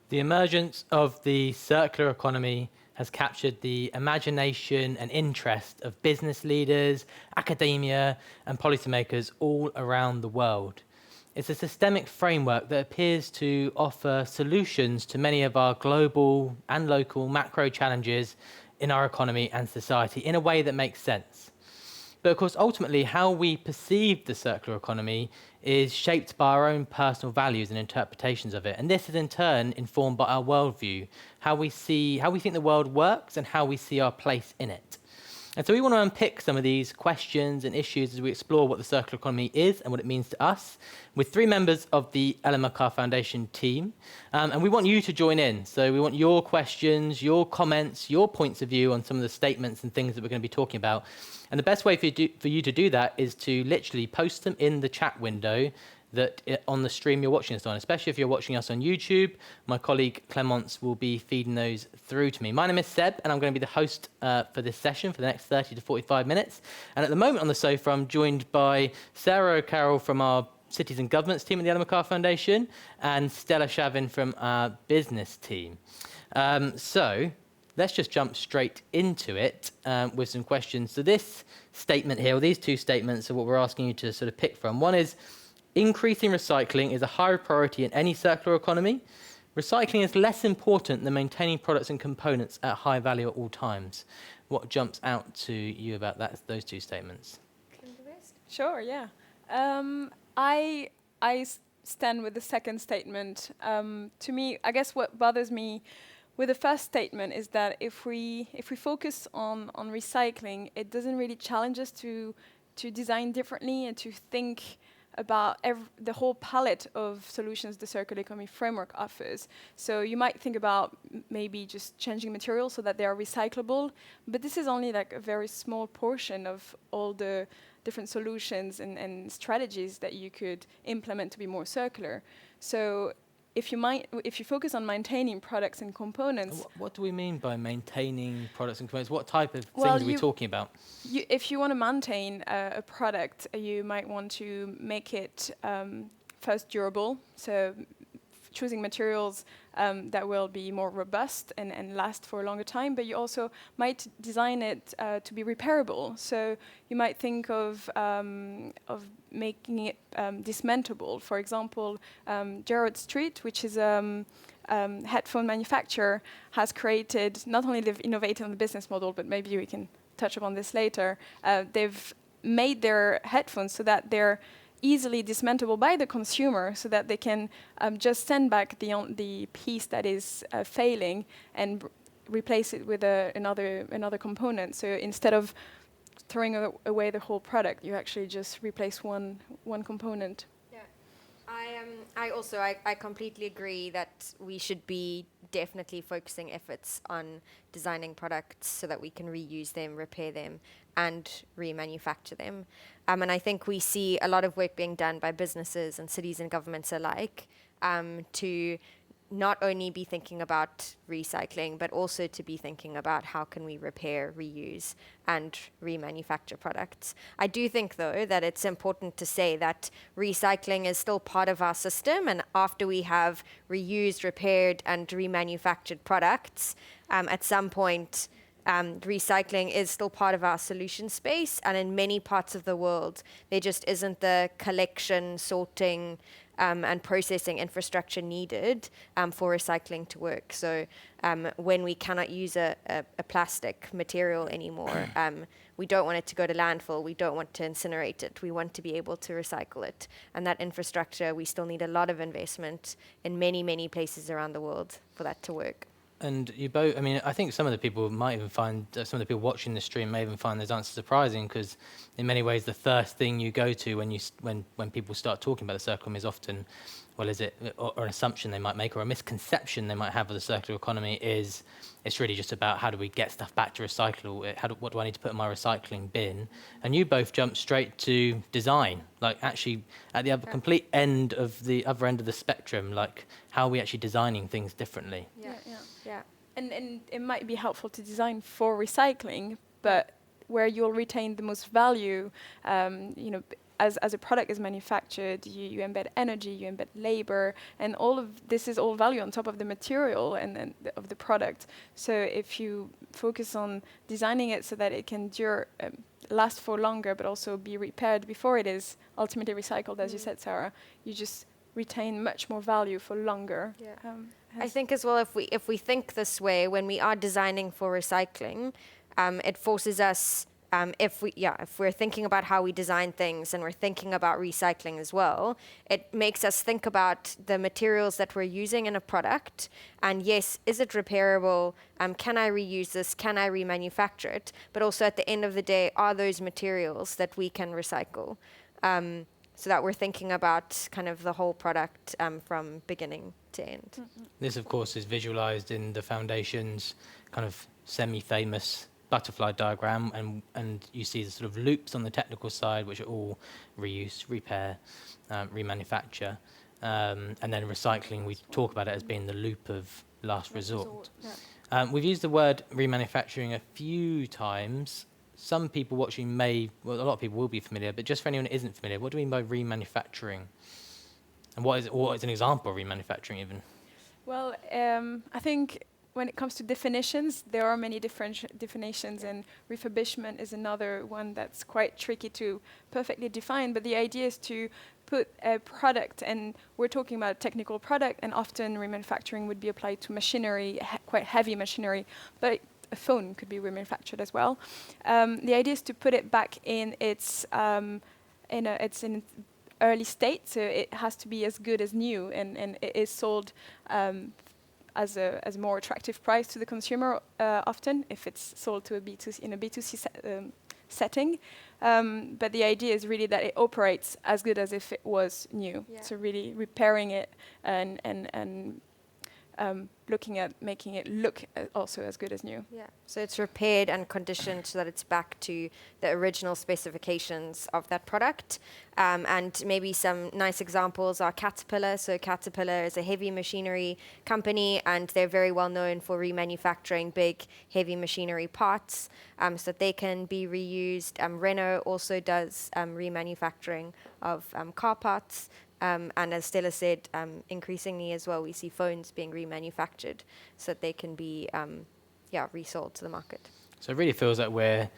The emergence of the circular economy has captured the imagination and interest of business leaders, academia, and policymakers all around the world. It's a systemic framework that appears to offer solutions to many of our global and local macro challenges in our economy and society in a way that makes sense. But of course, ultimately, how we perceive the circular economy is shaped by our own personal values and interpretations of it. And this is in turn informed by our worldview, how we think the world works and how we see our place in it. And so we want to unpick some of these questions and issues as we explore what the circular economy is and what it means to us with three members of the Ellen MacArthur Foundation team. And we want you to join in. So we want your questions, your comments, your points of view on some of the statements and things that we're going to be talking about. And the best way for you to do that is to literally post them in the chat window on the stream you're watching us on, especially if you're watching us on YouTube. My colleague Clemence will be feeding those through to me. My name is Seb, and I'm going to be the host for this session for the next 30 to 45 minutes. And at the moment on the sofa, I'm joined by Sarah O'Carroll from our Cities and Governments team at the Ellen MacArthur Foundation and Stella Shavin from our business team. So let's just jump straight into it with some questions. So this statement here, or these two statements, are what we're asking you to sort of pick from. One is, increasing recycling is a high priority in any circular economy. Recycling is less important than maintaining products and components at high value at all times. What jumps out to you about those two statements? Can you do this? Sure, yeah. I stand with the second statement. To me, I guess what bothers me with the first statement is that if we focus on recycling, it doesn't really challenge us to design differently and to think about the whole palette of solutions the circular economy framework offers. So you might think about maybe just changing materials so that they are recyclable, but this is only like a very small portion of all the different solutions and strategies that you could implement to be more circular. So if you focus on maintaining products and components... What do we mean by maintaining products and components? What type of things are we talking about? If you want to maintain a product, you might want to make it first durable, so choosing materials that will be more robust and last for a longer time, but you also might design it to be repairable. So you might think of making it dismantleable. For example, Gerard Street, which is headphone manufacturer, has created, not only they've innovated on the business model, but maybe we can touch upon this later, they've made their headphones so that they're easily dismantleable by the consumer, so that they can just send back the piece that is failing and replace it with another component. So instead of throwing away the whole product, you actually just replace one component. Yeah, I completely agree that we should be definitely focusing efforts on designing products so that we can reuse them, repair them, and remanufacture them. And I think we see a lot of work being done by businesses and cities and governments alike to not only be thinking about recycling, but also to be thinking about how can we repair, reuse, and remanufacture products. I do think, though, that it's important to say that recycling is still part of our system, and after we have reused, repaired, and remanufactured products, at some point, recycling is still part of our solution space, and in many parts of the world, there just isn't the collection, sorting, and processing infrastructure needed for recycling to work. So when we cannot use a plastic material anymore, we don't want it to go to landfill, we don't want to incinerate it, we want to be able to recycle it. And that infrastructure, we still need a lot of investment in many, many places around the world for that to work. And you both, I mean, I think some of the people might even find, some of the people watching the stream may even find those answers surprising, because in many ways the first thing you go to when people start talking about the circular economy is often, well, is it, or an assumption they might make, or a misconception they might have of the circular economy is, it's really just about how do we get stuff back to recycle, what do I need to put in my recycling bin? And you both jumped straight to design, like actually at the other, complete end of the other end of the spectrum, like how are we actually designing things differently? Yeah. And it might be helpful to design for recycling, but where you'll retain the most value, as a product is manufactured, you embed energy, you embed labor, and all of this is all value on top of the material and of the product. So if you focus on designing it so that it can last for longer, but also be repaired before it is ultimately recycled, as you said, Sarah, you just retain much more value for longer. Yeah. I think as well, if we think this way, when we are designing for recycling, it forces us, if we're thinking about how we design things and we're thinking about recycling as well, it makes us think about the materials that we're using in a product. And yes, is it repairable? Can I reuse this? Can I remanufacture it? But also at the end of the day, are those materials that we can recycle? So that we're thinking about kind of the whole product from beginning to end. Mm-hmm. This, of course, is visualized in the Foundation's kind of semi-famous butterfly diagram, and you see the sort of loops on the technical side, which are all reuse, repair, remanufacture, and then recycling, we talk about it as being the loop of last resort. Yeah. We've used the word remanufacturing a few times. Some people watching a lot of people will be familiar, but just for anyone who isn't familiar, what do we mean by remanufacturing? And what is an example of remanufacturing even? Well, I think when it comes to definitions, there are many different definitions, and refurbishment is another one that's quite tricky to perfectly define. But the idea is to put a product, and we're talking about a technical product, and often remanufacturing would be applied to machinery, quite heavy machinery, but a phone could be remanufactured as well. The idea is to put it back in its in early state, so it has to be as good as new, and it is sold as a more attractive price to the consumer often if it's sold to a B2C setting. But the idea is really that it operates as good as if it was new. Yeah. So really repairing it and looking at making it look also as good as new. Yeah. So it's repaired and conditioned so that it's back to the original specifications of that product. And maybe some nice examples are Caterpillar. So Caterpillar is a heavy machinery company, and they're very well known for remanufacturing big heavy machinery parts so that they can be reused. Renault also does remanufacturing of car parts. And as Stella said, increasingly as well, we see phones being remanufactured so that they can be resold to the market. So it really feels like we're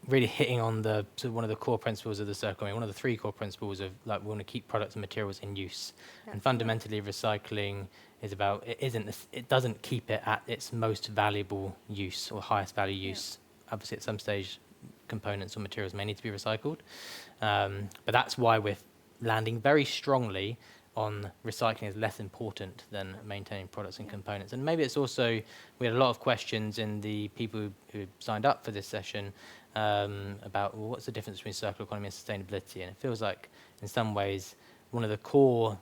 really hitting on one of the core principles of the circle economy, one of the three core principles of, like, we want to keep products and materials in use. Yeah. And fundamentally, recycling is about, it doesn't keep it at its most valuable use or highest value use. Yeah. Obviously, at some stage, components or materials may need to be recycled. But that's why we're landing very strongly on recycling is less important than maintaining products and components. And maybe it's also, we had a lot of questions in the people who signed up for this session about, well, what's the difference between circular economy and sustainability? And it feels like, in some ways, one of the core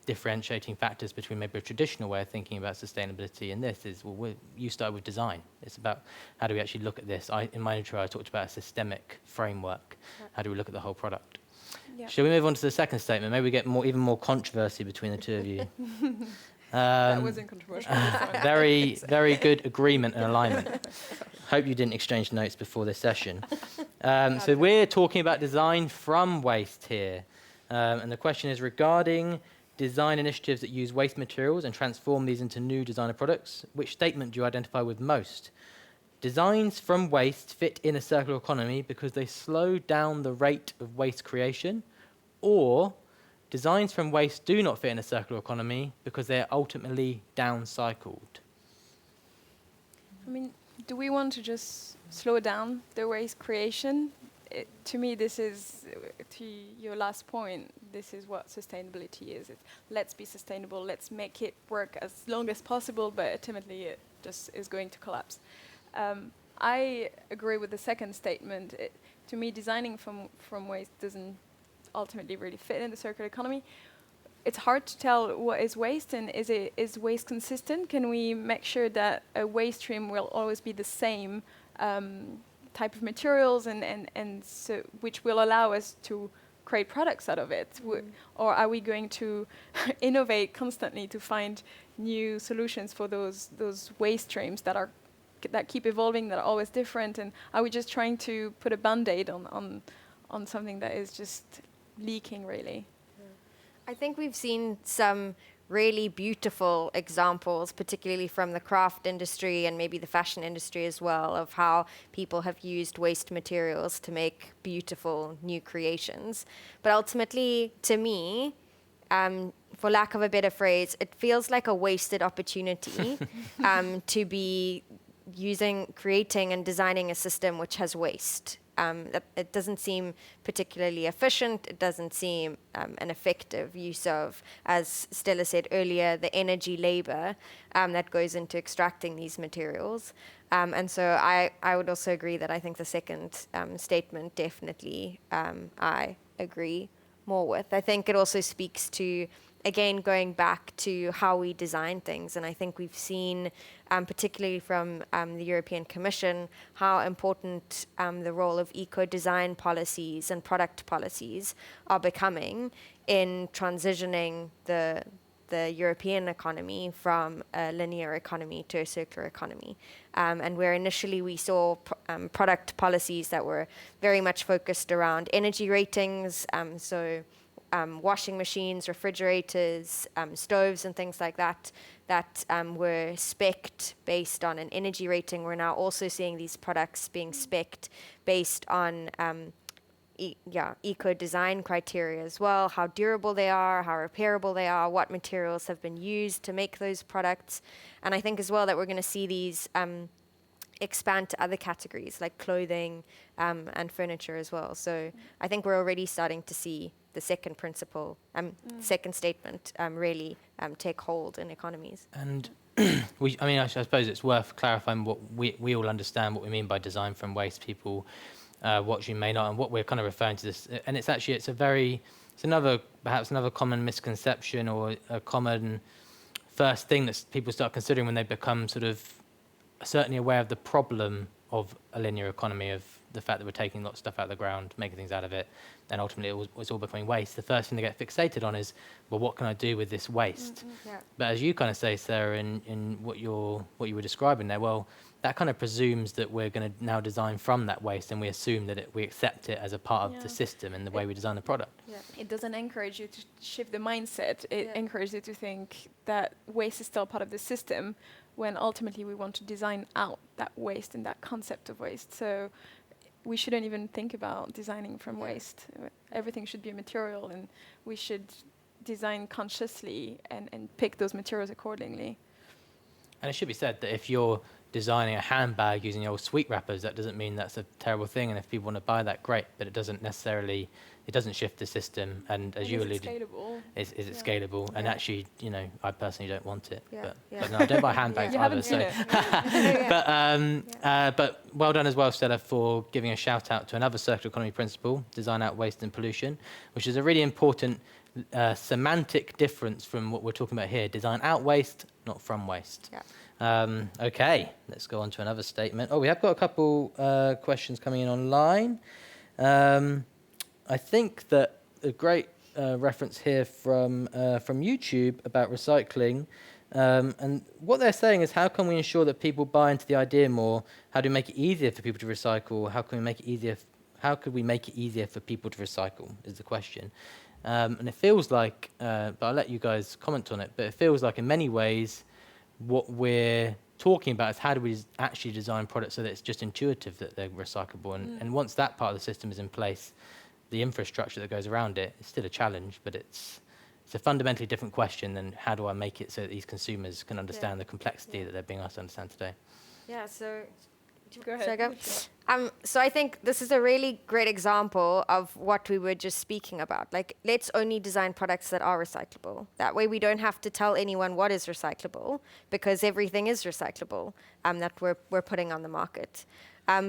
differentiating factors between maybe a traditional way of thinking about sustainability and this is, well, you start with design. It's about how do we actually look at this. In my intro, I talked about a systemic framework. How do we look at the whole product? Yeah. Shall we move on to the second statement? Maybe we get even more controversy between the two of you. That wasn't controversial. Very, very good agreement and alignment. Hope you didn't exchange notes before this session. So we're talking about design from waste here. And the question is regarding design initiatives that use waste materials and transform these into new designer products. Which statement do you identify with most? Designs from waste fit in a circular economy because they slow down the rate of waste creation, or designs from waste do not fit in a circular economy because they are ultimately downcycled. I mean, do we want to just slow down the waste creation? to me, this is, to your last point, this is what sustainability is. Let's be sustainable, let's make it work as long as possible, but ultimately it just is going to collapse. I agree with the second statement. To me, designing from waste doesn't ultimately really fit in the circular economy. It's hard to tell what is waste, and is waste consistent? Can we make sure that a waste stream will always be the same type of materials, and so which will allow us to create products out of it? Or are we going to innovate constantly to find new solutions for those waste streams that keep evolving, that are always different? And are we just trying to put a band-aid on something that is just leaking, really? I think we've seen some really beautiful examples, particularly from the craft industry and maybe the fashion industry as well, of how people have used waste materials to make beautiful new creations. But ultimately, to me, for lack of a better phrase, it feels like a wasted opportunity to be creating and designing a system which has waste. It doesn't seem particularly efficient. It doesn't seem an effective use of, as Stella said earlier, the energy, labor that goes into extracting these materials. And so I would also agree that I think the second statement definitely I agree more with. I think it also speaks to, again, going back to how we design things. And I think we've seen, particularly from the European Commission, how important the role of eco-design policies and product policies are becoming in transitioning the European economy from a linear economy to a circular economy. And where initially we saw product policies that were very much focused around energy ratings, washing machines, refrigerators, stoves and things like that were spec'd based on an energy rating. We're now also seeing these products being spec'd based on eco-design criteria as well, how durable they are, how repairable they are, what materials have been used to make those products. And I think as well that we're going to see these expand to other categories like clothing and furniture as well. So I think we're already starting to see the second principle, second statement really take hold in economies. And I suppose it's worth clarifying what we all understand what we mean by design from waste. People watching may not, and what we're kind of referring to this. And it's another common misconception, or a common first thing that people start considering when they become sort of certainly aware of the problem of a linear economy, of the fact that we're taking lots of stuff out of the ground, making things out of it, and ultimately it's all becoming waste. The first thing they get fixated on is, well, what can I do with this waste? Yeah. But as you kind of say, Sarah, in what you were describing there, well, that kind of presumes that we're going to now design from that waste, and we assume that we accept it as a part of the system in the way we design the product. Yeah. It doesn't encourage you to shift the mindset. It encourages you to think that waste is still part of the system, when ultimately we want to design out that waste and that concept of waste. So we shouldn't even think about designing from waste. Everything should be a material, and we should design consciously and pick those materials accordingly. And it should be said that if you're designing a handbag using old sweet wrappers, that doesn't mean that's a terrible thing. And if people want to buy that, great. But it doesn't shift the system. And as you alluded, is it scalable? And actually, I personally don't want it. But no, I don't buy handbags either. So. But well done as well, Stella, for giving a shout out to another circular economy principle, design out waste and pollution, which is a really important semantic difference from what we're talking about here. Design out waste, not from waste. Yeah. Okay, let's go on to another statement. Oh, we have got a couple questions coming in online. I think that a great reference here from YouTube about recycling, and what they're saying is, how can we ensure that people buy into the idea more? How do we make it easier for people to recycle? How can we make it easier? How could we make it easier for people to recycle? Is the question. And it feels like, but I'll let you guys comment on it. But it feels like in many ways, what we're talking about is how do we actually design products so that it's just intuitive that they're recyclable. And once that part of the system is in place, the infrastructure that goes around it is still a challenge, but it's a fundamentally different question than how do I make it so that these consumers can understand the complexity that they're being asked to understand today. Yeah, so go ahead. So I think this is a really great example of what we were just speaking about. Like, let's only design products that are recyclable. That way we don't have to tell anyone what is recyclable, because everything is recyclable that we're putting on the market.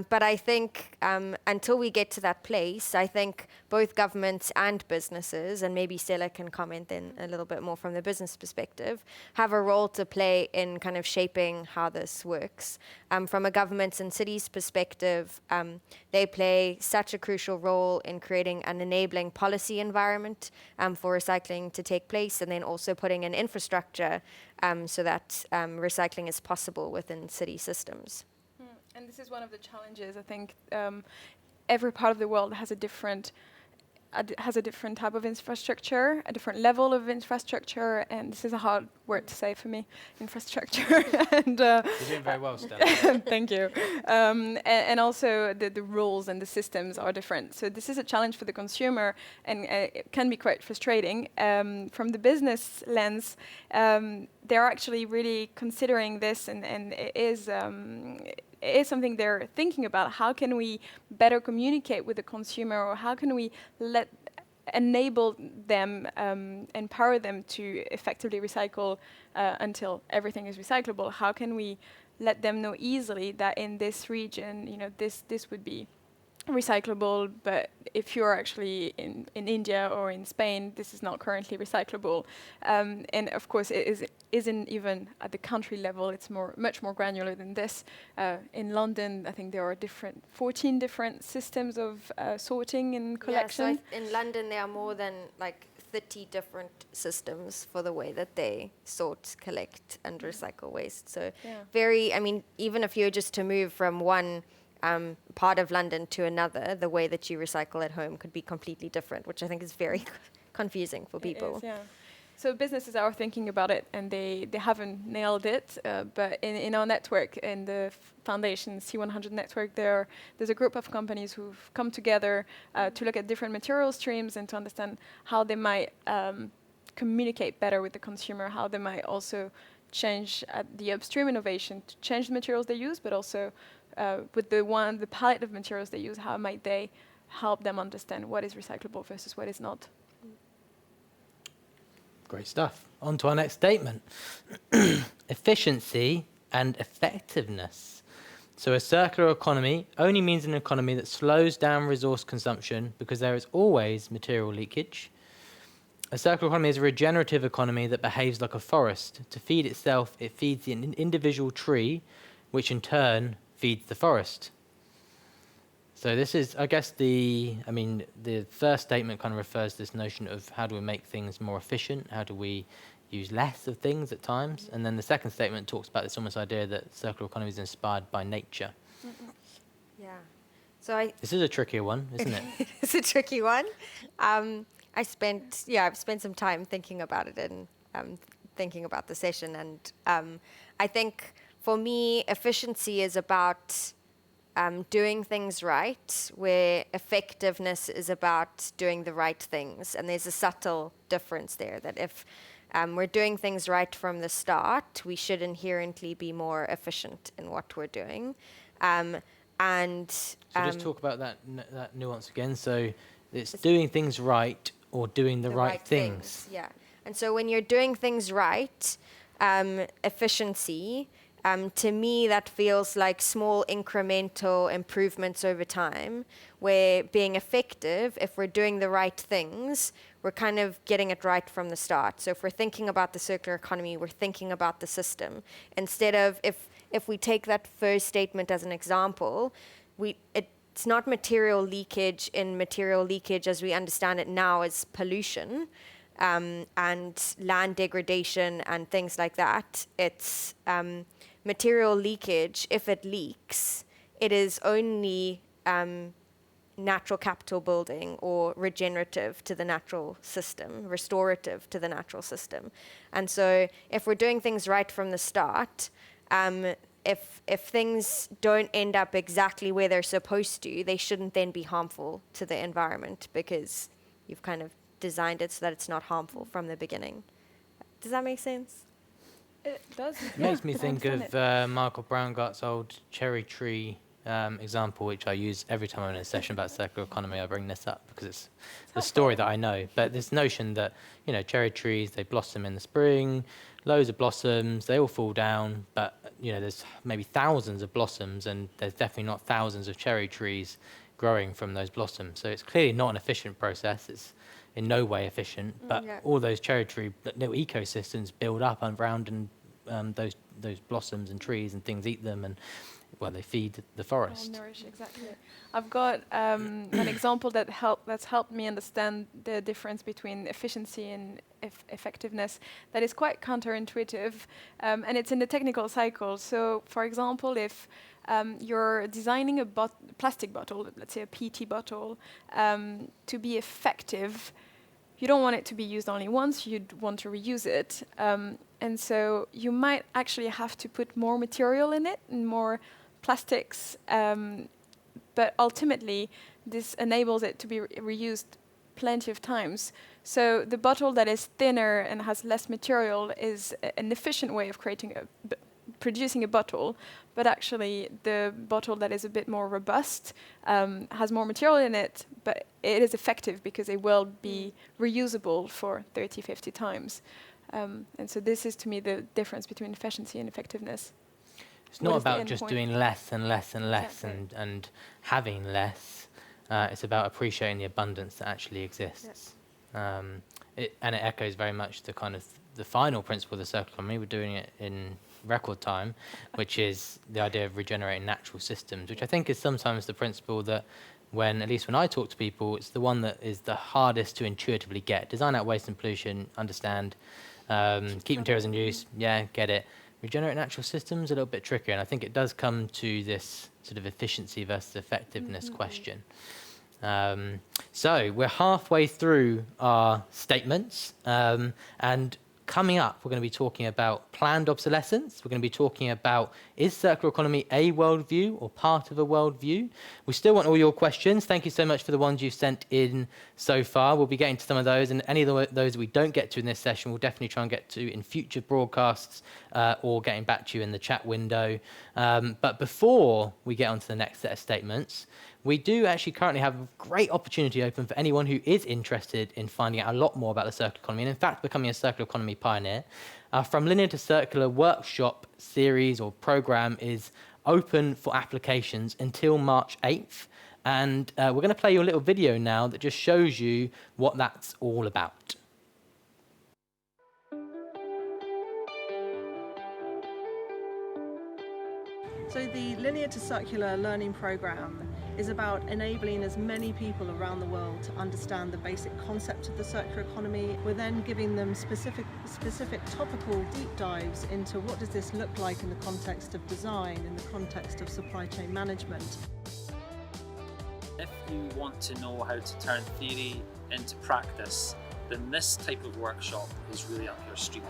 But I think until we get to that place, I think both governments and businesses, and maybe Stella can comment then a little bit more from the business perspective, have a role to play in kind of shaping how this works. From a governments and cities perspective, they play such a crucial role in creating an enabling policy environment for recycling to take place, and then also putting in infrastructure so that recycling is possible within city systems. And this is one of the challenges. I think every part of the world has a different type of infrastructure, a different level of infrastructure, and this is a hard word to say for me, infrastructure. And You're doing very well, Stella. thank you. And also the rules and the systems are different. So this is a challenge for the consumer, and it can be quite frustrating. From the business lens, they're actually really considering this, and it is something they're thinking about. How can we better communicate with the consumer, or how can we enable them, empower them to effectively recycle until everything is recyclable? How can we let them know easily that in this region, this would be recyclable, but if you're actually in India or in Spain, this is not currently recyclable. And of course, it isn't even at the country level. It's much more granular than this. In London, I think there are 14 different systems of sorting and collection. Yeah, so in London, there are more than 30 different systems for the way that they sort, collect, and recycle waste. So even if you're just to move from one part of London to another, the way that you recycle at home could be completely different, which I think is very confusing for people. It is, yeah. So businesses are thinking about it, and they haven't nailed it. But in our network, in the foundation C100 network, there's a group of companies who've come together to look at different material streams and to understand how they might communicate better with the consumer, how they might also change the upstream innovation to change the materials they use, but also with the palette of materials they use, how might they help them understand what is recyclable versus what is not? Great stuff. On to our next statement. Efficiency and effectiveness. So a circular economy only means an economy that slows down resource consumption because there is always material leakage. A circular economy is a regenerative economy that behaves like a forest. To feed itself, it feeds the individual tree, which in turn feeds the forest. So this is, I guess, the first statement kind of refers to this notion of how do we make things more efficient, how do we use less of things at times, and then the second statement talks about this almost idea that circular economy is inspired by nature. Yeah. So this is a trickier one, isn't it? It's a tricky one. I've spent some time thinking about it and thinking about the session, and I think for me, efficiency is about doing things right, where effectiveness is about doing the right things. And there's a subtle difference there, that if we're doing things right from the start, we should inherently be more efficient in what we're doing. So just talk about that nuance again. So it's doing things right or doing the right things. Yeah. And so when you're doing things right, efficiency, to me, that feels like small incremental improvements over time, where being effective, if we're doing the right things, we're kind of getting it right from the start. So if we're thinking about the circular economy, we're thinking about the system. Instead of, if we take that first statement as an example, it's not material leakage. In material leakage, as we understand it now, is pollution and land degradation and things like that. It's material leakage. If it leaks, it is only natural capital building or regenerative to the natural system, restorative to the natural system. And so if we're doing things right from the start, if things don't end up exactly where they're supposed to, they shouldn't then be harmful to the environment, because you've kind of designed it so that it's not harmful from the beginning. Does that make sense? It does. It makes me think of Michael Braungart's old cherry tree example, which I use every time I'm in a session about circular economy. I bring this up because it's the story that I know. But this notion that, cherry trees, they blossom in the spring, loads of blossoms, they all fall down, but, there's maybe thousands of blossoms, and there's definitely not thousands of cherry trees growing from those blossoms. So it's clearly not an efficient process. It's in no way efficient, but all those cherry tree little ecosystems build up around, and those blossoms and trees and things eat them, and they feed the forest. Nourish, exactly. I've got an example that's helped me understand the difference between efficiency and effectiveness that is quite counterintuitive, and it's in the technical cycle. So, for example, if you're designing a plastic bottle, let's say a PET bottle, to be effective, you don't want it to be used only once, you'd want to reuse it. And so you might actually have to put more material in it and more plastics, but ultimately this enables it to be reused plenty of times. So the bottle that is thinner and has less material is an efficient way of producing a bottle, but actually the bottle that is a bit more robust has more material in it, but it is effective because it will be reusable for 30, 50 times. And so this is, to me, the difference between efficiency and effectiveness. It's not about just doing less and less and less and having less. It's about appreciating the abundance that actually exists. And it echoes very much the kind of the final principle of the circular economy. We're doing it in record time, which is the idea of regenerating natural systems, which I think is sometimes the principle that at least when I talk to people, it's the one that is the hardest to intuitively get. Design out waste and pollution, understand, keep materials in use, get it. Regenerate natural systems, a little bit trickier, and I think it does come to this sort of efficiency versus effectiveness question. So we're halfway through our statements, and coming up, we're going to be talking about planned obsolescence. We're going to be talking about, is circular economy a worldview or part of a worldview? We still want all your questions. Thank you so much for the ones you've sent in so far. We'll be getting to some of those, and any of those we don't get to in this session, we'll definitely try and get to in future broadcasts or getting back to you in the chat window. But before we get on to the next set of statements, we do actually currently have a great opportunity open for anyone who is interested in finding out a lot more about the circular economy and, in fact, becoming a circular economy pioneer. From Linear to Circular workshop series or program is open for applications until March 8th. And we're going to play you a little video now that just shows you what that's all about. So the Linear to Circular learning program is about enabling as many people around the world to understand the basic concept of the circular economy. We're then giving them specific topical deep dives into what does this look like in the context of design, in the context of supply chain management. If you want to know how to turn theory into practice, then this type of workshop is really up your street.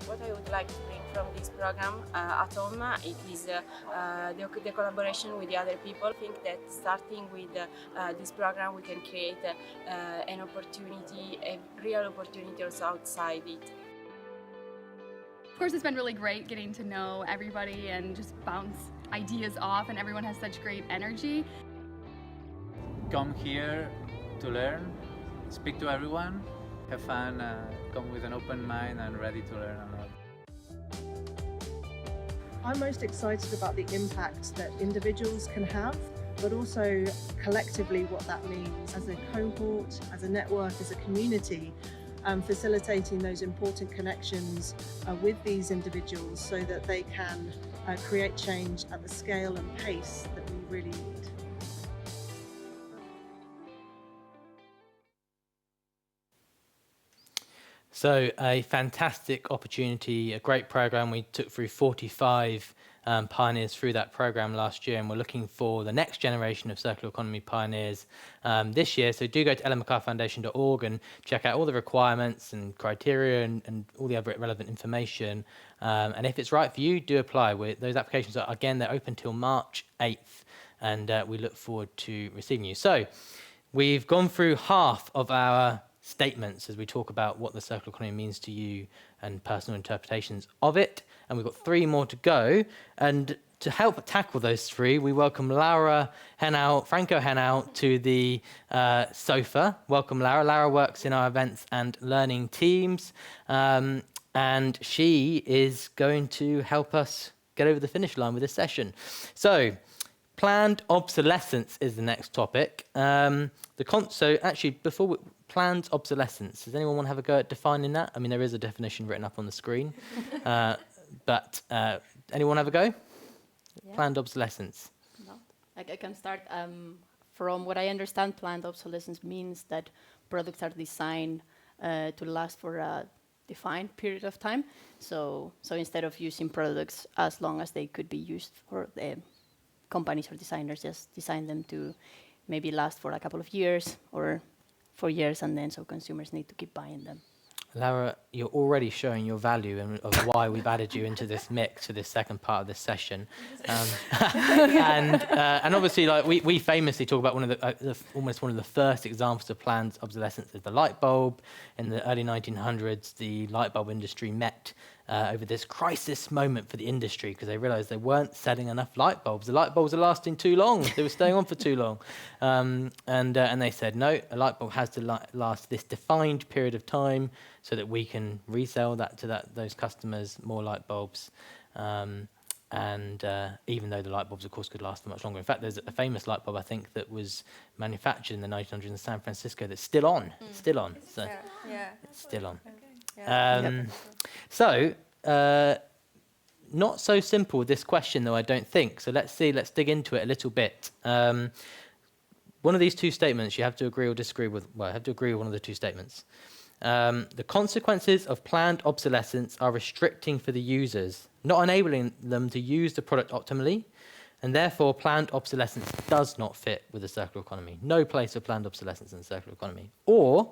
What I would like to bring from this program at home, it is the collaboration with the other people. I think that starting with this program we can create an opportunity, a real opportunity also outside it. Of course, it's been really great getting to know everybody and just bounce ideas off, and everyone has such great energy. Come here to learn, speak to everyone, have fun, come with an open mind and ready to learn a lot. I'm most excited about the impact that individuals can have, but also collectively what that means as a cohort, as a network, as a community, facilitating those important connections with these individuals so that they can create change at the scale and pace that we really need. So a fantastic opportunity, a great program. We took through 45 pioneers through that program last year, and we're looking for the next generation of circular economy pioneers this year. So do go to ellenmacarthurfoundation.org and check out all the requirements and criteria and all the other relevant information. And if it's right for you, do apply. Those applications are, again, they're open till March 8th, and we look forward to receiving you. So we've gone through half of our statements as we talk about what the circular economy means to you and personal interpretations of it. and we've got 3 more to go. And to help tackle those 3, we welcome Franco Henao to the sofa. Welcome, Lara. Lara works in our events and learning teams, and she is going to help us get over the finish line with this session. So, planned obsolescence is the next topic. So actually, planned obsolescence, does anyone want to have a go at defining that? I mean, there is a definition written up on the screen, but anyone have a go? Yeah. Planned obsolescence. No, I can start. From what I understand, planned obsolescence means that products are designed to last for a defined period of time. So instead of using products as long as they could be used, for the companies or designers just design them to maybe last for a couple of years or 4 years, and then so consumers need to keep buying them. Lara, you're already showing your value of why we've added you into this mix for this second part of this session, and obviously, like we famously talk about one of the almost one of the first examples of planned obsolescence is the light bulb. In the early 1900s, the light bulb industry met over this crisis moment for the industry because they realised they weren't selling enough light bulbs. The light bulbs are lasting too long; they were staying on for too long, and they said, no, a light bulb has to last this defined period of time, so that we can resell that to those customers more light bulbs. Even though the light bulbs, of course, could last for much longer. In fact, there's a famous light bulb, I think, that was manufactured in the 1900s in San Francisco that's still on. It's still on. So Yeah. it's still on. Okay. Yeah. So, not so simple, this question, though, I don't think. So let's dig into it a little bit. One of these 2 statements you have to agree or disagree with. Well, you have to agree with one of the 2 statements. The consequences of planned obsolescence are restricting for the users, not enabling them to use the product optimally, and therefore planned obsolescence does not fit with the circular economy. No place for planned obsolescence in the circular economy. Or,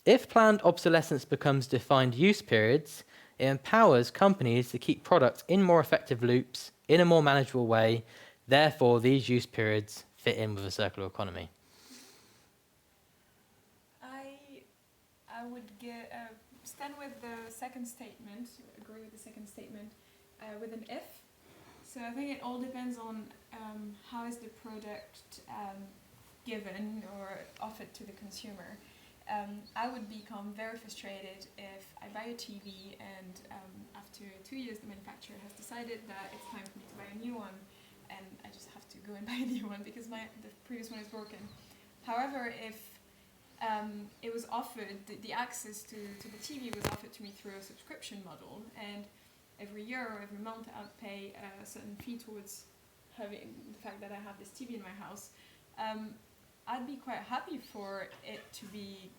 if planned obsolescence becomes defined use periods, it empowers companies to keep products in more effective loops in a more manageable way. Therefore, these use periods fit in with the circular economy. I would stand with the second statement, agree with the second statement, with an if. So I think it all depends on how is the product given or offered to the consumer. I would become very frustrated if I buy a TV and after 2 years the manufacturer has decided that it's time for me to buy a new one, and I just have to go and buy a new one because the previous one is broken. However, if it was offered, the access to the TV was offered to me through a subscription model, and every year or every month I would pay a certain fee towards having the fact that I have this TV in my house. I'd be quite happy for it to be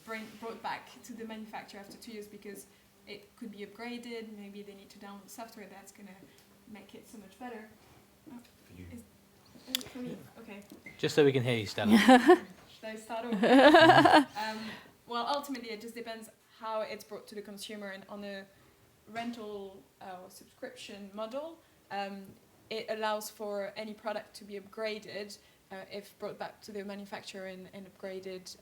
brought back to the manufacturer after 2 years because it could be upgraded. Maybe they need to download software that's going to make it so much better. For you. Is it for me? Okay. Just so we can hear you, Stella. Should I start over? Well, ultimately, it just depends how it's brought to the consumer. And on a rental or subscription model, it allows for any product to be upgraded if brought back to the manufacturer and upgraded,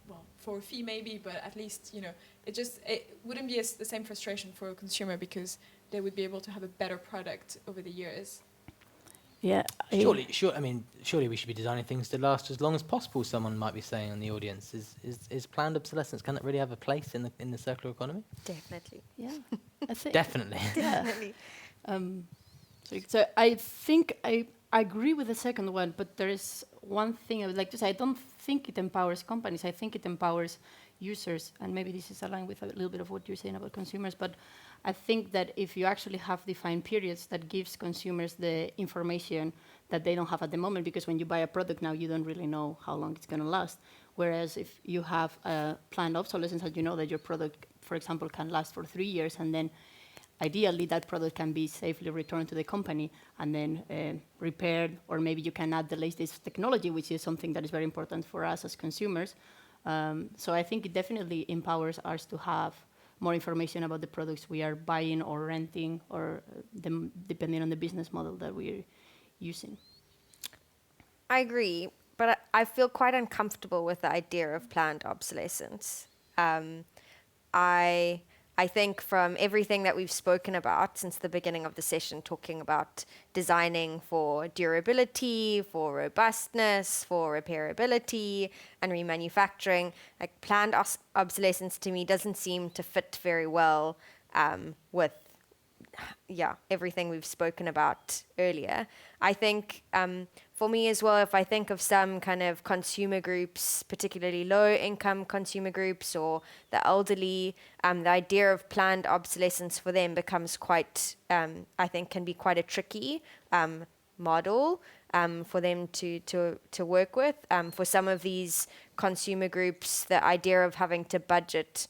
well, for a fee maybe, but at least, it wouldn't be the same frustration for a consumer because they would be able to have a better product over the years. Yeah. Surely we should be designing things to last as long as possible. Someone might be saying in the audience, is planned obsolescence, can it really have a place in the circular economy? Definitely. Yeah. I think Definitely. Definitely. So I think I agree with the second one, but there is one thing I would like to say. I don't think it empowers companies. I think it empowers users, and maybe this is aligned with a little bit of what you're saying about consumers, but I think that if you actually have defined periods, that gives consumers the information that they don't have at the moment, because when you buy a product now, you don't really know how long it's going to last. Whereas if you have a planned obsolescence, and you know that your product, for example, can last for 3 years, and then ideally that product can be safely returned to the company and then repaired, or maybe you can add the latest technology, which is something that is very important for us as consumers. So I think it definitely empowers us to have more information about the products we are buying or renting, or depending on the business model that we're using. I agree, but I feel quite uncomfortable with the idea of planned obsolescence. I I think from everything that we've spoken about since the beginning of the session, talking about designing for durability, for robustness, for repairability, and remanufacturing, like planned obsolescence to me doesn't seem to fit very well with everything we've spoken about earlier. I think for me as well, if I think of some kind of consumer groups, particularly low-income consumer groups or the elderly, the idea of planned obsolescence for them becomes quite, I think, can be quite a tricky model for them to work with. For some of these consumer groups, the idea of having to budget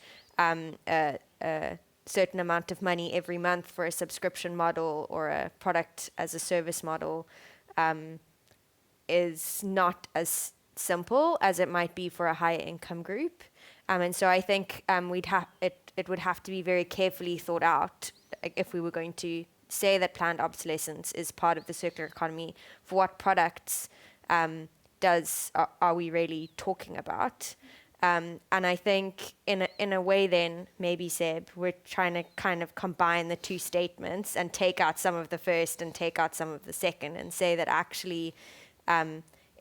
certain amount of money every month for a subscription model or a product as a service model is not as simple as it might be for a higher income group. And so I think it would have to be very carefully thought out if we were going to say that planned obsolescence is part of the circular economy. For what products are we really talking about? And I think in a way then, maybe Seb, we're trying to kind of combine the two statements and take out some of the first and take out some of the second and say that actually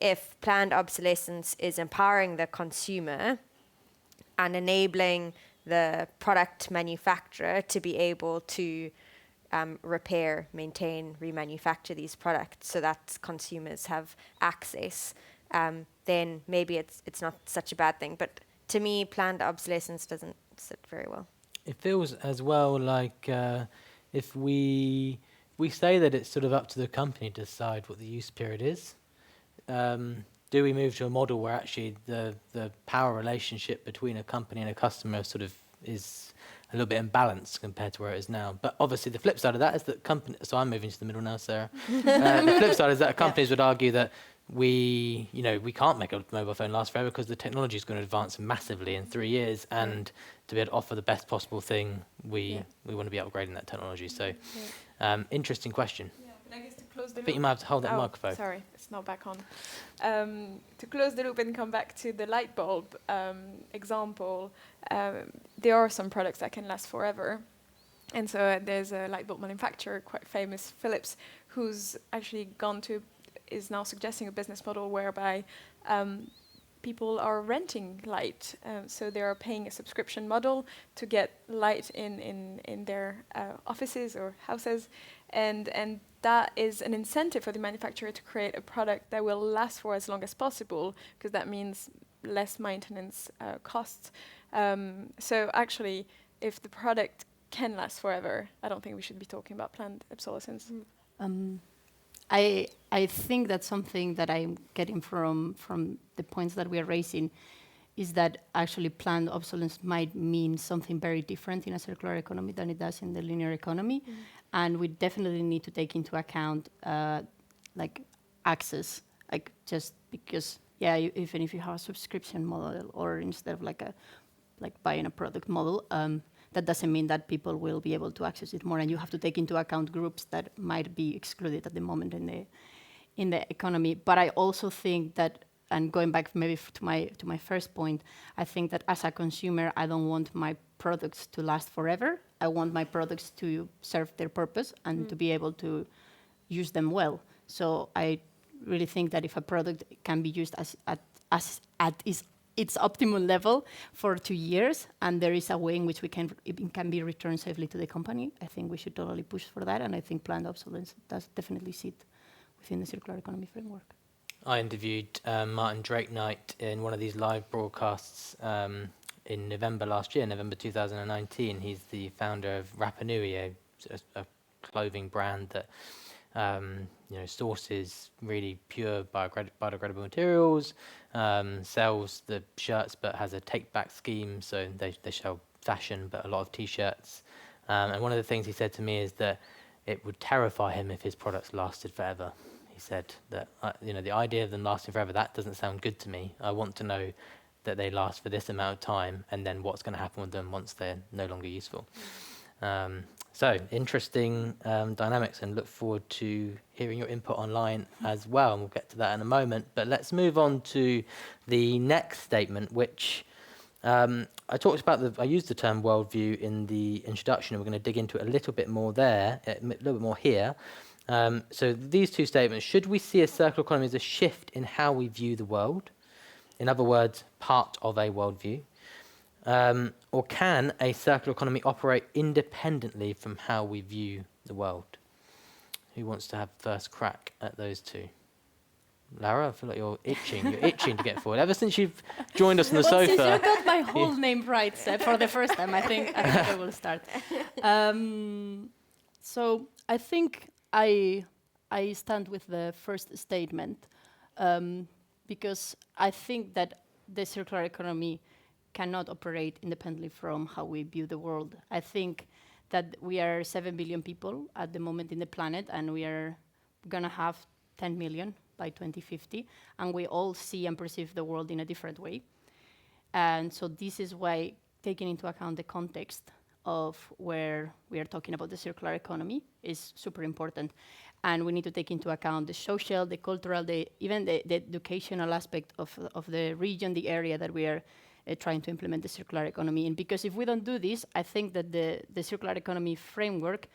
if planned obsolescence is empowering the consumer and enabling the product manufacturer to be able to repair, maintain, remanufacture these products so that consumers have access, then maybe it's not such a bad thing. But to me, planned obsolescence doesn't sit very well. It feels as well like if we say that it's sort of up to the company to decide what the use period is, do we move to a model where actually the power relationship between a company and a customer sort of is a little bit imbalanced compared to where it is now? But obviously the flip side of that is that so I'm moving to the middle now, Sarah. The flip side is that companies would argue that we can't make a mobile phone last forever because the technology is going to advance massively in 3 years, and to be able to offer the best possible thing, we want to be upgrading that technology. So, interesting question. Yeah, but I guess to close the I think you might have to hold that microphone. Sorry, it's not back on. To close the loop and come back to the light bulb example, there are some products that can last forever. And so there's a light bulb manufacturer, quite famous, Philips, who's actually is now suggesting a business model whereby people are renting light. So they are paying a subscription model to get light in their offices or houses. And that is an incentive for the manufacturer to create a product that will last for as long as possible, because that means less maintenance costs. So actually, if the product can last forever, I don't think we should be talking about planned obsolescence. I think that something that I'm getting from the points that we are raising is that actually planned obsolescence might mean something very different in a circular economy than it does in the linear economy. And we definitely need to take into account like access, like just because, even if you have a subscription model or instead of like buying a product model, that doesn't mean that people will be able to access it more, and you have to take into account groups that might be excluded at the moment in the economy. But I also think that, and going back maybe to my first point, I think that as a consumer, I don't want my products to last forever. I want my products to serve their purpose and to be able to use them well. So I really think that if a product can be used at its optimal level for 2 years, and there is a way in which it can be returned safely to the company, I think we should totally push for that, and I think planned obsolescence does definitely sit within the circular economy framework. I interviewed Martin Drakenight in one of these live broadcasts in November last year, November 2019. He's the founder of Rapa Nui, a clothing brand that sources really pure biodegradable materials, sells the shirts but has a take-back scheme, so they sell fashion but a lot of T-shirts. And one of the things he said to me is that it would terrify him if his products lasted forever. He said that the idea of them lasting forever, that doesn't sound good to me. I want to know that they last for this amount of time, and then what's going to happen with them once they're no longer useful. So interesting dynamics, and look forward to hearing your input online as well, and we'll get to that in a moment. But let's move on to the next statement, which I talked about I used the term worldview in the introduction, and we're going to dig into it a little bit more there, a little bit more here. So these two statements: should we see a circular economy as a shift in how we view the world? In other words, part of a worldview. Or can a circular economy operate independently from how we view the world? Who wants to have first crack at those two? Lara, I feel like you're itching. You're itching to get forward. Ever since you've joined us on the Well, sofa. since you got my whole name right, Seb, for the first time, I think I will start. So I think I stand with the first statement because I think that the circular economy cannot operate independently from how we view the world. I think that we are 7 billion people at the moment in the planet, and we are going to have 10 million by 2050, and we all see and perceive the world in a different way. And so this is why, taking into account the context of where we are talking about the circular economy is super important. And we need to take into account the social, the cultural, even the educational aspect of the region, the area that we are trying to implement the circular economy in. Because if we don't do this, I think that the circular economy framework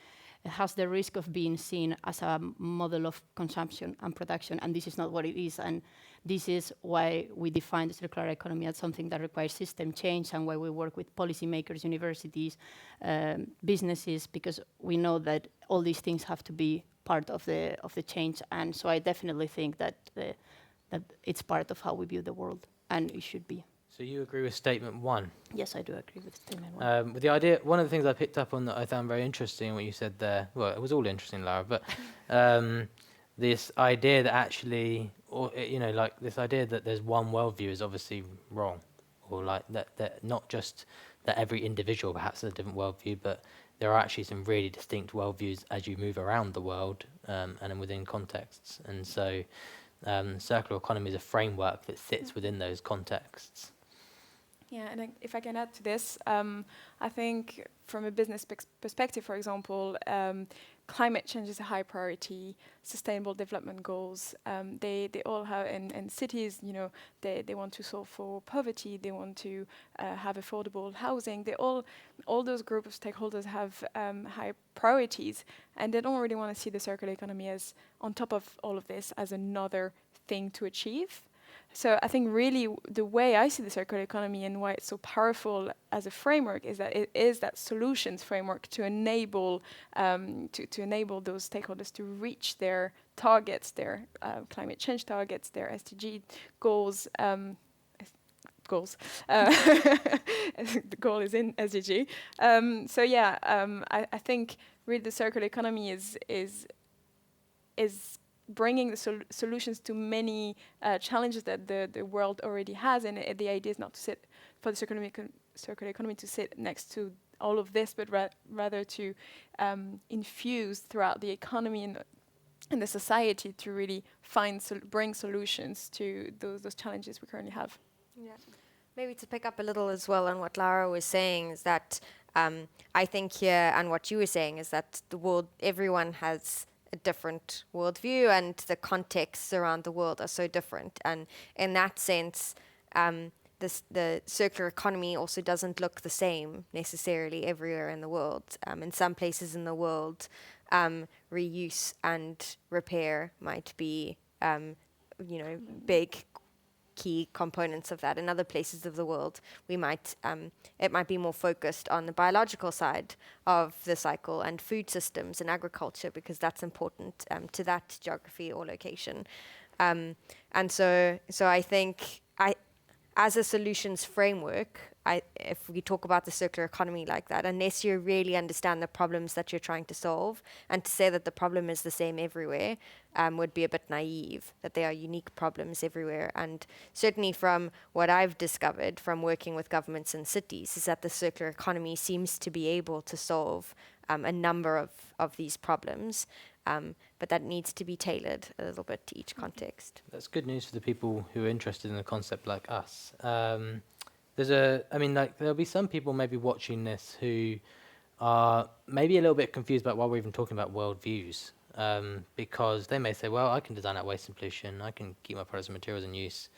has the risk of being seen as a model of consumption and production, and this is not what it is. And this is why we define the circular economy as something that requires system change, and why we work with policymakers, universities, businesses, because we know that all these things have to be part of the change. And so I definitely think that it's part of how we view the world, and it should be. So you agree with statement one? Yes, I do agree with statement one. With the idea, one of the things I picked up on that I found very interesting, what you said there, well, it was all interesting, Lara, but this idea that actually, or like this idea that there's one worldview is obviously wrong, or like that not just that every individual perhaps has a different worldview, but there are actually some really distinct worldviews as you move around the world and then within contexts. And so circular economy is a framework that sits within those contexts. Yeah, and if I can add to this, I think from a business perspective, for example, climate change is a high priority. Sustainable development goals, they all have, in cities, they want to solve for poverty. They want to have affordable housing. All those group of stakeholders have high priorities, and they don't really want to see the circular economy as on top of all of this as another thing to achieve. So I think really the way I see the circular economy and why it's so powerful as a framework is that it is that solutions framework to enable to enable those stakeholders to reach their targets, their climate change targets, their SDG goals. The goal is in SDG. I think really the circular economy is bringing the solutions to many challenges that the world already has, and the idea is not to sit for the circular economy to sit next to all of this, but rather to infuse throughout the economy and the society to really bring solutions to those challenges we currently have. Yeah. Maybe to pick up a little as well on what Lara was saying is that I think here, and what you were saying, is that the world, everyone has a different worldview, and the contexts around the world are so different. And in that sense, the circular economy also doesn't look the same necessarily everywhere in the world. In some places in the world, reuse and repair might be, big key components of that. In other places of the world, we might it might be more focused on the biological side of the cycle and food systems and agriculture, because that's important to that geography or location. And so I think as a solutions framework, if we talk about the circular economy like that, unless you really understand the problems that you're trying to solve, and to say that the problem is the same everywhere would be a bit naive, that there are unique problems everywhere. And certainly from what I've discovered from working with governments and cities is that the circular economy seems to be able to solve a number of these problems, but that needs to be tailored a little bit to each context. That's good news for the people who are interested in the concept like us. There'll be some people maybe watching this who are maybe a little bit confused about why we're even talking about worldviews, because they may say, well, I can design out waste and pollution, I can keep my products and materials in use,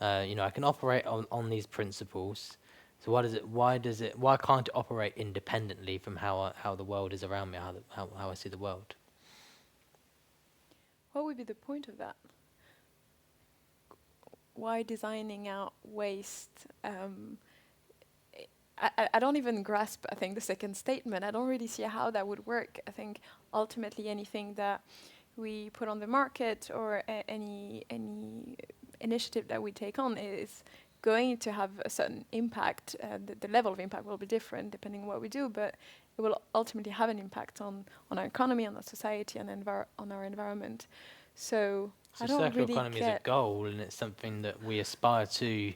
I can operate on these principles, So why can't it operate independently from how the world is around me, how I see the world? What would be the point of that? Why designing out waste? I don't even grasp, I think, the second statement. I don't really see how that would work. I think ultimately anything that we put on the market or any initiative that we take on is going to have a certain impact. The level of impact will be different depending on what we do, but it will ultimately have an impact on our economy, on our society, and on our environment. So I don't circular really economy is a goal, and it's something that we aspire to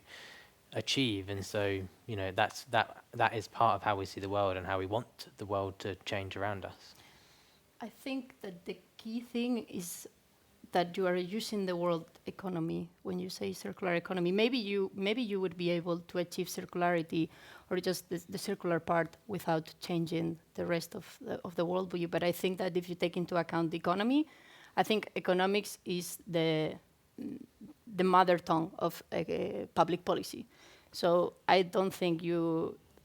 achieve, and so that is part of how we see the world and how we want the world to change around us. I think that the key thing is that you are using the world economy when you say circular economy. Maybe you would be able to achieve circularity or just the circular part without changing the rest of the world view. But I think that if you take into account the economy, I think economics is the mother tongue of public policy. So I don't think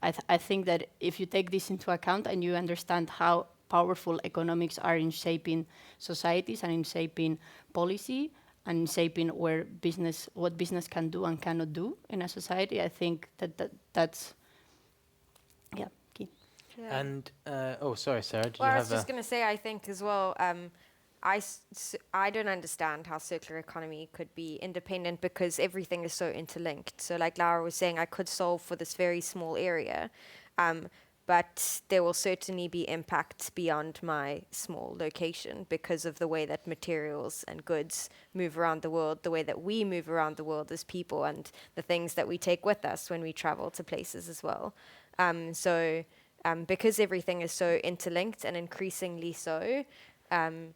I think that if you take this into account and you understand how powerful economics are in shaping societies and in shaping policy and in shaping what business can do and cannot do in a society, I think that's key. Yeah. And sorry, Sarah. Did Well, you I have was just going to say, I think as well, I don't understand how circular economy could be independent because everything is so interlinked. So like Laura was saying, I could solve for this very small area, but there will certainly be impacts beyond my small location because of the way that materials and goods move around the world, the way that we move around the world as people, and the things that we take with us when we travel to places as well. Because everything is so interlinked and increasingly so, I'm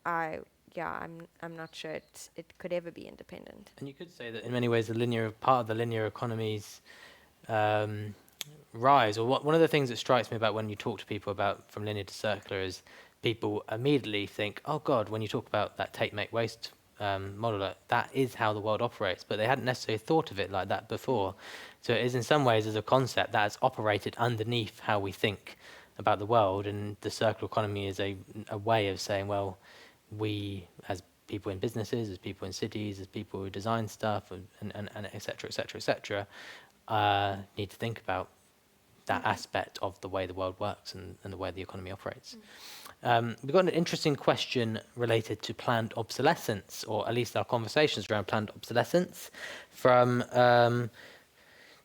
not sure it could ever be independent. And you could say that in many ways part of the linear economy's rise, or one of the things that strikes me about when you talk to people about from linear to circular is people immediately think, oh God, when you talk about that take, make, waste model, that is how the world operates, but they hadn't necessarily thought of it like that before. So it is in some ways as a concept that has operated underneath how we think about the world, and the circular economy is a way of saying, well, we as people in businesses, as people in cities, as people who design stuff, and et cetera, need to think about that aspect of the way the world works and the way the economy operates. We've got an interesting question related to planned obsolescence, or at least our conversations around planned obsolescence, from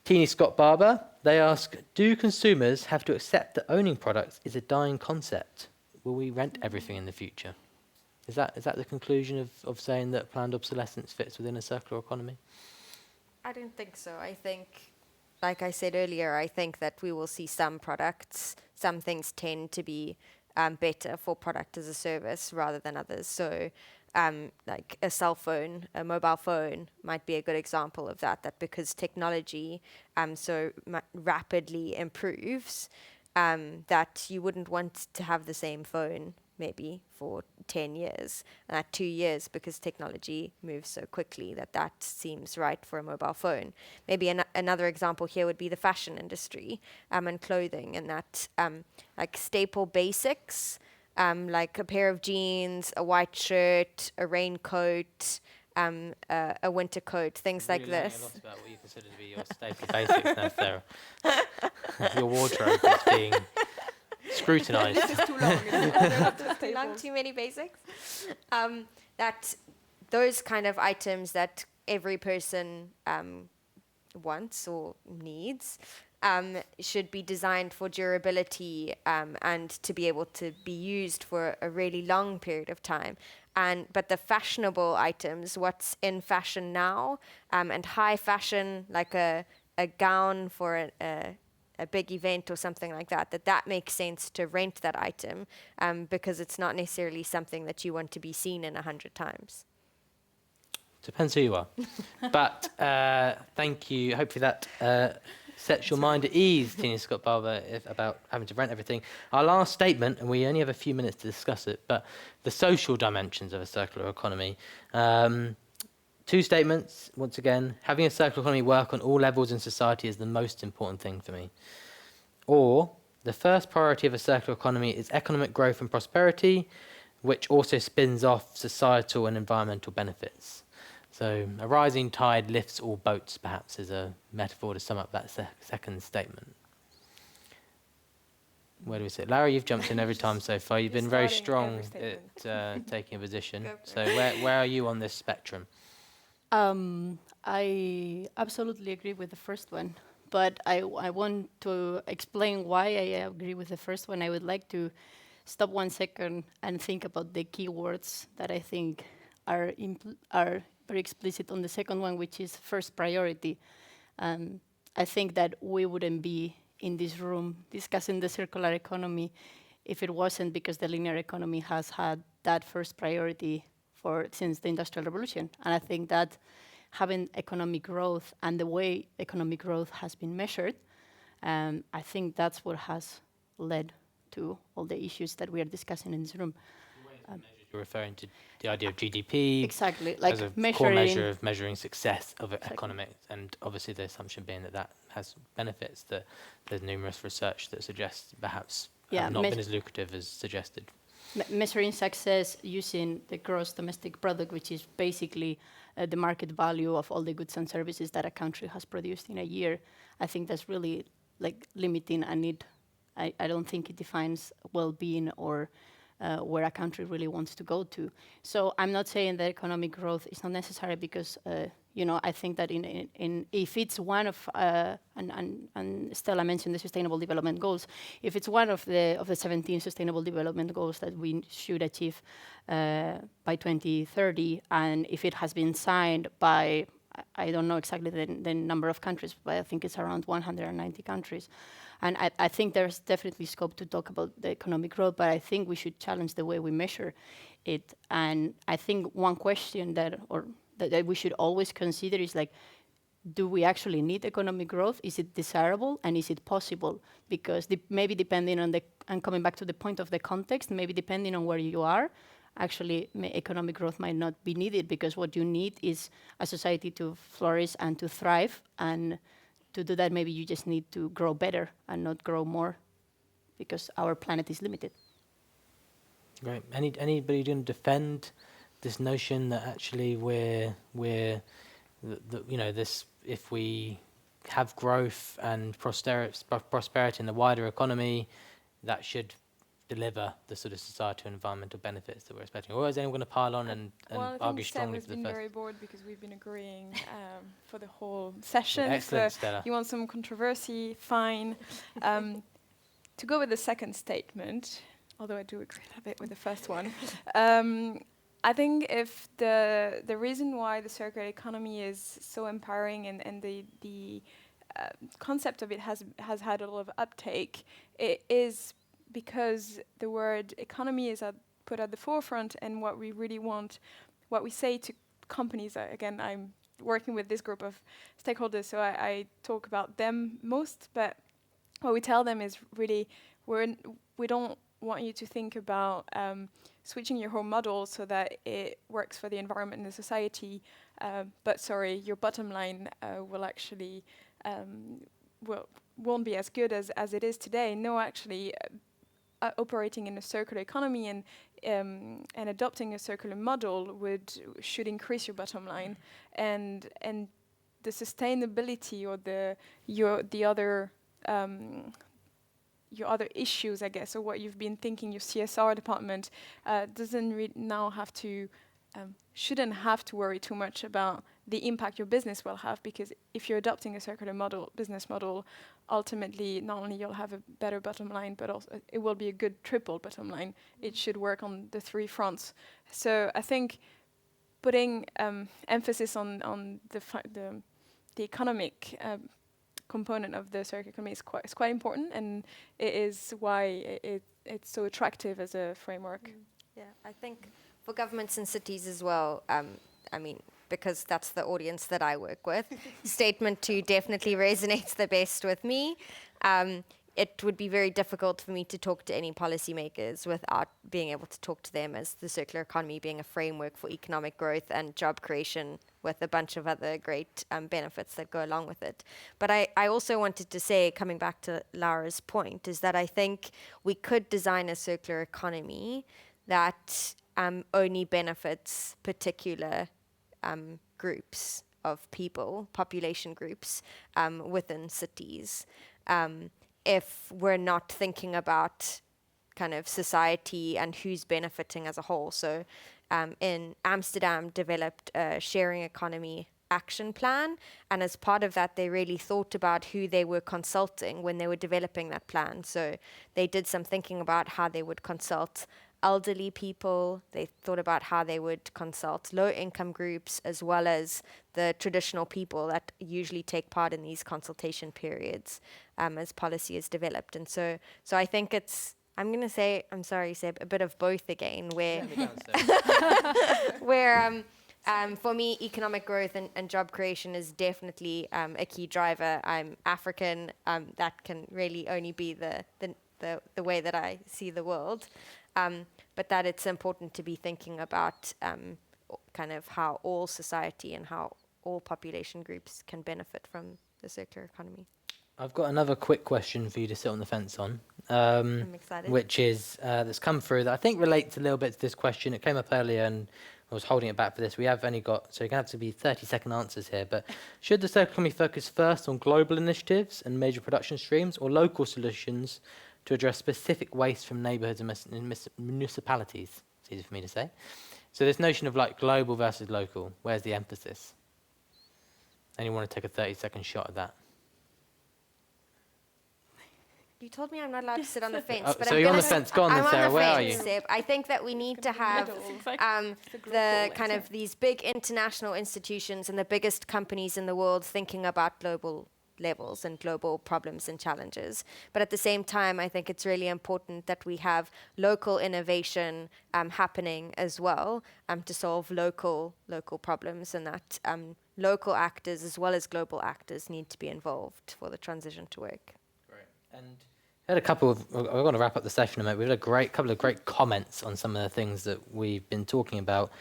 Teeny Scott Barber. They ask, do consumers have to accept that owning products is a dying concept? Will we rent everything in the future? Is that the conclusion of saying that planned obsolescence fits within a circular economy? I don't think so. I think, like I said earlier, I think that we will see some things tend to be better for product as a service rather than others. So like a cell phone, a mobile phone might be a good example of that because technology so rapidly improves that you wouldn't want to have the same phone maybe for 10 years, and at 2 years, because technology moves so quickly that seems right for a mobile phone. Maybe another example here would be the fashion industry and clothing, and that like staple basics, like a pair of jeans, a white shirt, a raincoat, a winter coat, things like this. A lot about what you consider to be your staple basics now, Sarah. Your wardrobe is being scrutinized. This is too long. Too many basics. That those kind of items that every person wants or needs should be designed for durability and to be able to be used for a really long period of time. But the fashionable items, what's in fashion now, and high fashion, like a gown for a big event or something like that makes sense to rent that item because it's not necessarily something that you want to be seen in 100 times. Depends who you are. But thank you. Hopefully that sets your mind at ease, Teeny Scott Barber, about having to rent everything. Our last statement, and we only have a few minutes to discuss it, but the social dimensions of a circular economy. 2 statements, once again. Having a circular economy work on all levels in society is the most important thing for me. Or, the first priority of a circular economy is economic growth and prosperity, which also spins off societal and environmental benefits. So, a rising tide lifts all boats, perhaps, is a metaphor to sum up that second statement. Where do we sit? Lara, you've jumped in every time so far. You've been very strong at taking a position. So where are you on this spectrum? I absolutely agree with the first one, but I want to explain why I agree with the first one. I would like to stop 1 second and think about the keywords that I think are very explicit on the second one, which is first priority. I think that we wouldn't be in this room discussing the circular economy if it wasn't because the linear economy has had that first priority since the Industrial Revolution. And I think that having economic growth and the way economic growth has been measured, I think that's what has led to all the issues that we are discussing in this room. You're referring to the idea of GDP. Exactly, like as a measuring core measure of measuring success of economic, and obviously the assumption being that has benefits. That there's numerous research that suggests perhaps have not been as lucrative as suggested. Measuring success using the gross domestic product, which is basically the market value of all the goods and services that a country has produced in a year, I think that's really like limiting a need. I don't think it defines well-being or where a country really wants to go to. So I'm not saying that economic growth is not necessary because, I think that if it's one of, and Stella mentioned the Sustainable Development Goals, if it's one of the 17 Sustainable Development Goals that we should achieve by 2030, and if it has been signed by, I don't know exactly the number of countries, but I think it's around 190 countries. And I think there's definitely scope to talk about the economic growth, but I think we should challenge the way we measure it. And I think one question that we should always consider is like, do we actually need economic growth? Is it desirable and is it possible? Because maybe depending on and coming back to the point of the context, maybe depending on where you are, actually economic growth might not be needed, because what you need is a society to flourish and to thrive. And to do that, maybe you just need to grow better and not grow more, because our planet is limited. Great. Anybody going to defend this notion that actually this, if we have growth and prosperity in the wider economy, that should deliver the sort of societal and environmental benefits that we're expecting? Or is anyone going to pile on and argue strongly for the first? Well, I think Seb has been very bored because we've been agreeing for the whole session. Excellent, so Stella. You want some controversy? Fine. To go with the second statement, although I do agree a bit with the first one, I think if the reason why the circular economy is so empowering and the concept of it has had a lot of uptake, it is because the word economy is put at the forefront, and what we really want, what we say to companies, again, I'm working with this group of stakeholders, so I talk about them most, but what we tell them is really, we don't want you to think about switching your whole model so that it works for the environment and the society, but sorry, your bottom line will actually, won't be as good as it is today. No, actually, operating in a circular economy and adopting a circular model should increase your bottom line, and the sustainability or your other issues, I guess, or what you've been thinking, your CSR department doesn't now have to, shouldn't have to worry too much about the impact your business will have, because if you're adopting a circular business model, ultimately not only you'll have a better bottom line, but also it will be a good triple bottom line. It should work on the 3 fronts. So I think putting emphasis on the economic component of the circular economy is quite important, and it is why it's so attractive as a framework. Yeah, I think for governments and cities as well, because that's the audience that I work with, statement 2 definitely resonates the best with me. it would be very difficult for me to talk to any policymakers without being able to talk to them as the circular economy being a framework for economic growth and job creation with a bunch of other great benefits that go along with it. But I also wanted to say, coming back to Laura's point, is that I think we could design a circular economy that only benefits particular groups of people, population groups within cities. If we're not thinking about kind of society and who's benefiting as a whole. So in Amsterdam developed a sharing economy action plan, and as part of that they really thought about who they were consulting when they were developing that plan. So they did some thinking about how they would consult elderly people, they thought about how they would consult low-income groups, as well as the traditional people that usually take part in these consultation periods as policy is developed. And so I think it's, I'm going to say, I'm sorry, Seb, a bit of both again, where, where for me, economic growth and job creation is definitely a key driver. I'm African, that can really only be the way that I see the world. But that it's important to be thinking about kind of how all society and how all population groups can benefit from the circular economy. I've got another quick question for you to sit on the fence on, I'm excited. which is that's come through that I think relates a little bit to this question. It came up earlier and I was holding it back for this. We have only got, so you're going to have to be 30-second answers here, but should the circular economy focus first on global initiatives and major production streams, or local solutions to address specific waste from neighbourhoods and municipalities? It's easy for me to say. So this notion of like global versus local, where's the emphasis? Anyone want to take a 30-second shot at that? You told me I'm not allowed to sit on the fence. Oh, but so I'm you're on gonna the fence. Go on then, I'm Sarah. on the Where are fence, you? Seb. I think that we need to have the kind of these big international institutions and the biggest companies in the world thinking about global levels and global problems and challenges. But at the same time, I think it's really important that we have local innovation happening as well to solve local problems, and that local actors as well as global actors need to be involved for the transition to work. Great. And we had a couple of, we're going to wrap up the session in a minute. We had a couple of great comments on some of the things that we've been talking about.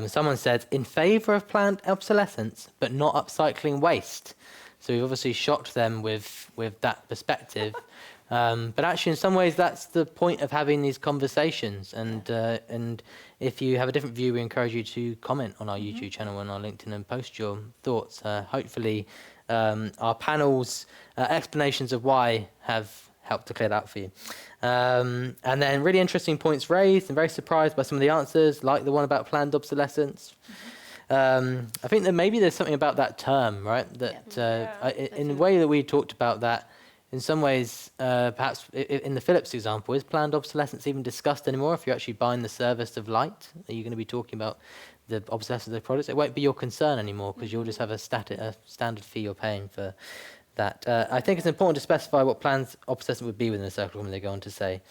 Someone said, in favour of planned obsolescence, but not upcycling waste. So we've obviously shocked them with that perspective. But actually, in some ways, that's the point of having these conversations. And if you have a different view, we encourage you to comment on our YouTube channel and our LinkedIn and post your thoughts. Hopefully, our panel's explanations of why have helped to clear that up for you. And then really interesting points raised, and very surprised by some of the answers, like the one about planned obsolescence. I think that maybe there's something about that term, right? That in the way that we talked about that, in some ways, perhaps in the Philips example, is planned obsolescence even discussed anymore? If you're actually buying the service of light, are you going to be talking about the obsolescence of the products? It won't be your concern anymore because you'll just have a standard fee you're paying for that. I think it's important to specify what planned obsolescence would be within the circular economy, they go on to say.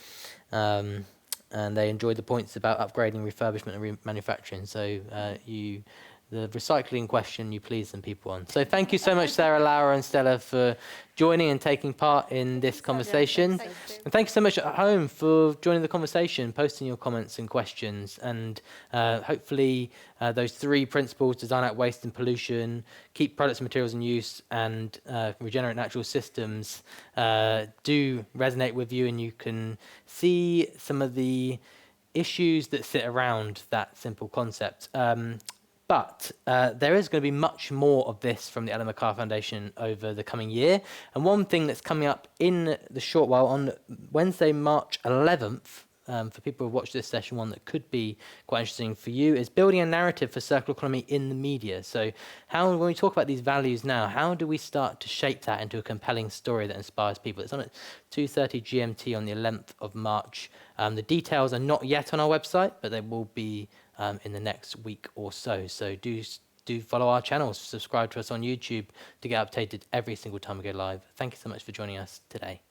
And they enjoyed the points about upgrading, refurbishment and remanufacturing. So the recycling question, you pleased some people on. So thank you so much, Sarah, Laura and Stella, for joining and taking part in this conversation. And thank you so much at home for joining the conversation, posting your comments and questions. And hopefully those three principles, design out waste and pollution, keep products and materials in use, and regenerate natural systems do resonate with you, and you can see some of the issues that sit around that simple concept. But there is going to be much more of this from the Ellen MacArthur Foundation over the coming year. And one thing that's coming up in the short while, on Wednesday, March 11th, for people who watch this session, one that could be quite interesting for you, is building a narrative for circular economy in the media. So when we talk about these values now, how do we start to shape that into a compelling story that inspires people? It's on at 2:30 GMT on the 11th of March. The details are not yet on our website, but they will be in the next week or so. So do follow our channels, subscribe to us on YouTube to get updated every single time we go live. Thank you so much for joining us today.